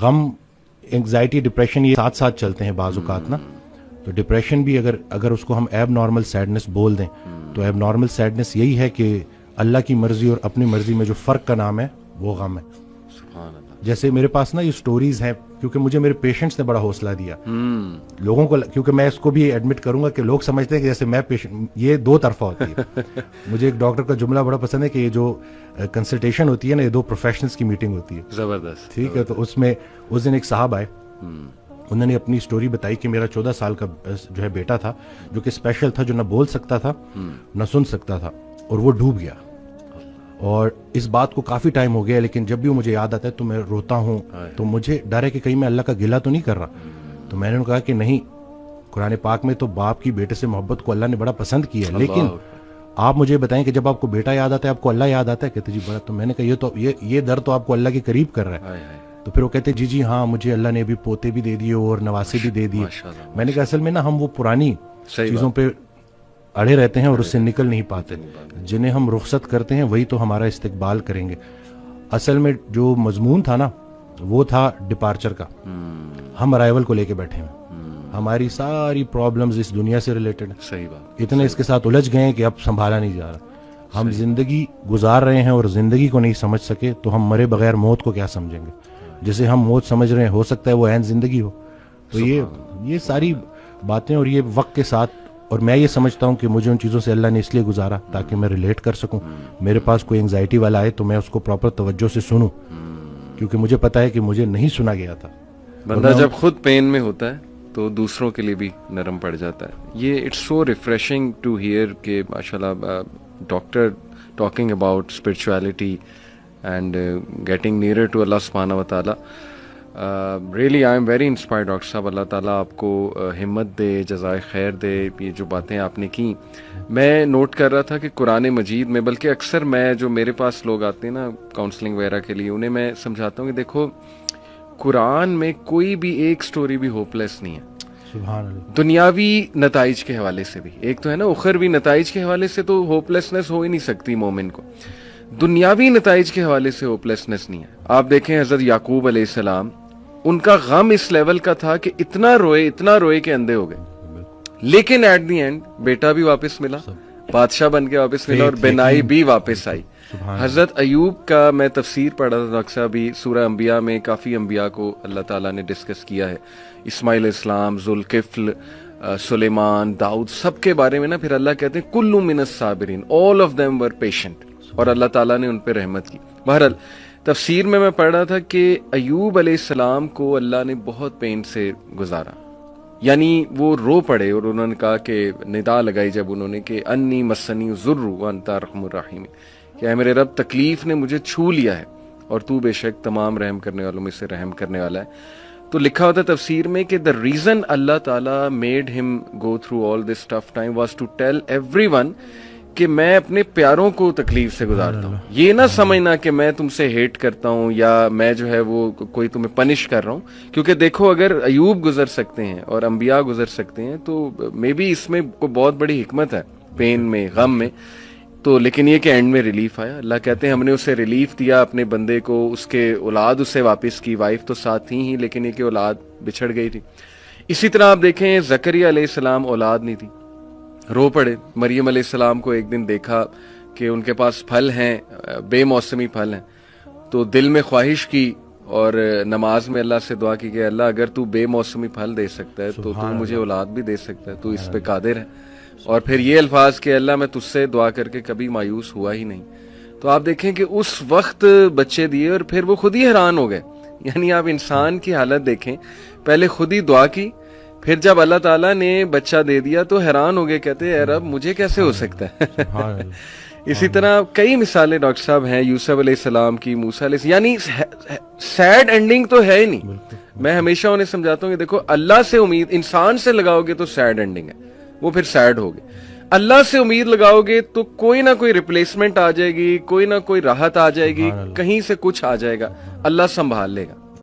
غم anxiety depression یہ ساتھ ساتھ چلتے ہیں بعض اوقات نا. تو ڈپریشن بھی اگر اس کو ہم ایب نارمل سیڈنس بول دیں تو ایب نارمل سیڈنس یہی ہے کہ اللہ کی مرضی اور اپنی مرضی میں جو فرق کا نام ہے وہ غم ہے. جیسے میرے پاس نا یہ سٹوریز ہیں کیونکہ مجھے میرے پیشنٹس نے بڑا حوصلہ دیا لوگوں کو, کیونکہ میں اس کو بھی ایڈمٹ کروں گا کہ لوگ سمجھتے ہیں کہ جیسے میں پیشنٹ, یہ دو طرفہ ہوتی ہے. مجھے ایک ڈاکٹر کا جملہ بڑا پسند ہے کہ یہ جو کنسلٹیشن ہوتی ہے نا, یہ دو پروفیشنلز کی میٹنگ ہوتی ہے. زبردست. ٹھیک ہے, تو اس میں اس دن ایک صاحب آئے, انہوں نے اپنی سٹوری بتائی کہ میرا 14 سال کا جو ہے بیٹا تھا جو کہ اسپیشل تھا, جو نہ بول سکتا تھا نہ سن سکتا تھا, اور وہ ڈوب گیا. اور اس بات کو کافی ٹائم ہو گیا, لیکن جب بھی وہ مجھے یاد آتا ہے تو میں روتا ہوں. تو مجھے ڈر ہے کہ کہیں میں اللہ کا گلہ تو نہیں کر رہا. تو میں نے کہا کہ نہیں, قرآن پاک میں تو باپ کی بیٹے سے محبت کو اللہ نے بڑا پسند کیا ہے, لیکن آپ مجھے بتائیں کہ جب آپ کو بیٹا یاد آتا ہے آپ کو اللہ یاد آتا ہے؟ کہتے جی بڑا. تو میں نے کہا یہ در تو آپ کو اللہ کے قریب کر رہا ہے. تو پھر وہ کہتے جی ہاں مجھے اللہ نے ابھی پوتے بھی دے دیے اور نواسے بھی دے دیے. میں نے کہا اصل میں نا ہم وہ پرانی چیزوں پہ اڑے رہتے ہیں اور اس سے نکل نہیں پاتے. جنہیں ہم رخصت کرتے ہیں وہی تو ہمارا استقبال کریں گے. اصل میں جو مضمون تھا نا وہ تھا ڈپارچر کا. ہم ارائیول کو لے کے بیٹھے ہیں, ہماری ساری پرابلمز اس دنیا سے ریلیٹڈ ہیں. صحیح بات. اتنے اس کے ساتھ الجھ گئے ہیں کہ اب سنبھالا نہیں جا رہا. ہم زندگی گزار رہے ہیں اور زندگی کو نہیں سمجھ سکے تو ہم مرے بغیر موت کو کیا سمجھیں گے؟ جسے ہم موت سمجھ رہے ہیں ہو سکتا ہے وہ عین زندگی ہو. تو یہ ساری باتیں اور یہ وقت کے ساتھ, اور میں یہ سمجھتا ہوں کہ مجھے ان چیزوں سے اللہ نے اس لیے گزارا تاکہ میں ریلیٹ کر سکوں. میرے پاس کوئی انگزائٹی والا آئے تو میں اس کو پراپر توجہ سے سنوں, کیونکہ مجھے پتا ہے کہ مجھے نہیں سنا گیا تھا. بندہ جب خود پین میں ہوتا ہے تو دوسروں کے لیے بھی نرم پڑ جاتا ہے. یہ it's so refreshing to hear کہ ماشاءاللہ doctor talking about spirituality and getting nearer to اللہ سبحانہ و تعالیٰ. Really I am very inspired doctor صاحب. اللہ تعالیٰ آپ کو ہمت دے, جزائے خیر دے. یہ جو باتیں آپ نے کی, میں نوٹ کر رہا تھا کہ قرآن مجید میں, بلکہ اکثر میں جو میرے پاس لوگ آتے ہیں نا کاؤنسلنگ وغیرہ کے لیے, انہیں میں سمجھاتا ہوں کہ دیکھو قرآن میں کوئی بھی ایک سٹوری بھی ہوپ لیس نہیں ہے. سبحان اللہ. دنیاوی نتائج کے حوالے سے بھی, ایک تو ہے نا اخروی نتائج کے حوالے سے تو ہوپ لیسنس ہو ہی نہیں سکتی مومن کو, دنیاوی نتائج کے حوالے سے ہوپ لیسنس نہیں ہے. آپ دیکھیں حضرت یعقوب علیہ السلام, ان کا غم اس لیول کا تھا کہ اتنا روئے کہ اندھے ہو گئے, لیکن ایٹ دی اینڈ بیٹا بھی واپس ملا, بادشاہ بن کے واپس ملا, اور بینائی بھی واپس آئی. حضرت ایوب کا میں تفسیر پڑھا تھا ڈاکٹر صاحب, سورہ انبیاء میں کافی انبیاء کو اللہ تعالیٰ نے ڈسکس کیا ہے. اسماعیل السلام, ذوالکفل, سلیمان, داؤد, سب کے بارے میں نا پھر اللہ کہتے ہیں کل من الصابرین, all of them were patient, اور اللہ تعالیٰ نے ان پہ رحمت کی. بہرحال تفسیر میں پڑھ رہا تھا کہ ایوب علیہ السلام کو اللہ نے بہت پین سے گزارا, یعنی وہ رو پڑے اور انہوں نے کہا کہ ندا لگائی جب انہوں نے کہ انی مسنی الضر وانت ارحم الراحمین, کہ اے میرے رب تکلیف نے مجھے چھو لیا ہے اور تو بے شک تمام رحم کرنے والوں میں سے رحم کرنے والا ہے. تو لکھا ہوتا ہے تفسیر میں کہ the reason اللہ تعالیٰ made him go through all this tough time was to tell everyone کہ میں اپنے پیاروں کو تکلیف سے گزارتا ہوں. یہ نہ سمجھنا کہ میں تم سے ہیٹ کرتا ہوں یا میں جو ہے وہ کوئی تمہیں پنش کر رہا ہوں, کیونکہ دیکھو اگر ایوب گزر سکتے ہیں اور انبیاء گزر سکتے ہیں تو مے بی اس میں کوئی بہت بڑی حکمت ہے پین میں, غم میں. تو لیکن یہ کہ اینڈ میں ریلیف آیا. اللہ کہتے ہیں ہم نے اسے ریلیف دیا اپنے بندے کو, اس کے اولاد اسے واپس کی, وائف تو ساتھ تھی ہی لیکن یہ کہ اولاد بچھڑ گئی تھی. اسی طرح آپ دیکھیں زکریا علیہ السلام اولاد نہیں تھی, رو پڑے. مریم علیہ السلام کو ایک دن دیکھا کہ ان کے پاس پھل ہیں, بے موسمی پھل ہیں, تو دل میں خواہش کی اور نماز میں اللہ سے دعا کی کہ اللہ اگر تو بے موسمی پھل دے سکتا ہے تو مجھے اولاد بھی دے سکتا ہے, تو اس پہ قادر ہے. اور پھر یہ الفاظ کہ اللہ میں تجھ سے دعا کر کے کبھی مایوس ہوا ہی نہیں. تو آپ دیکھیں کہ اس وقت بچے دیے اور پھر وہ خود ہی حیران ہو گئے. یعنی آپ انسان کی حالت دیکھیں, پہلے خود ہی دعا کی, پھر جب اللہ تعالیٰ نے بچہ دے دیا تو حیران ہو گئے, کہتے اے رب مجھے کیسے ہو سکتا ہے. اسی طرح کئی مثالیں ڈاکٹر صاحب ہیں, یوسف علیہ السلام کی, موسیٰ علیہ السلام, یعنی سیڈ اینڈنگ تو ہے ہی نہیں. میں ہمیشہ انہیں سمجھاتا ہوں کہ دیکھو اللہ سے امید انسان سے لگاؤ گے تو سیڈ اینڈنگ ہے, وہ پھر سیڈ ہوگی. اللہ سے امید لگاؤ گے تو کوئی نہ کوئی ریپلیسمنٹ آ جائے گی, کوئی نہ کوئی راحت آ جائے گی, کہیں سے کچھ آ جائے گا, اللہ سنبھال لے گا.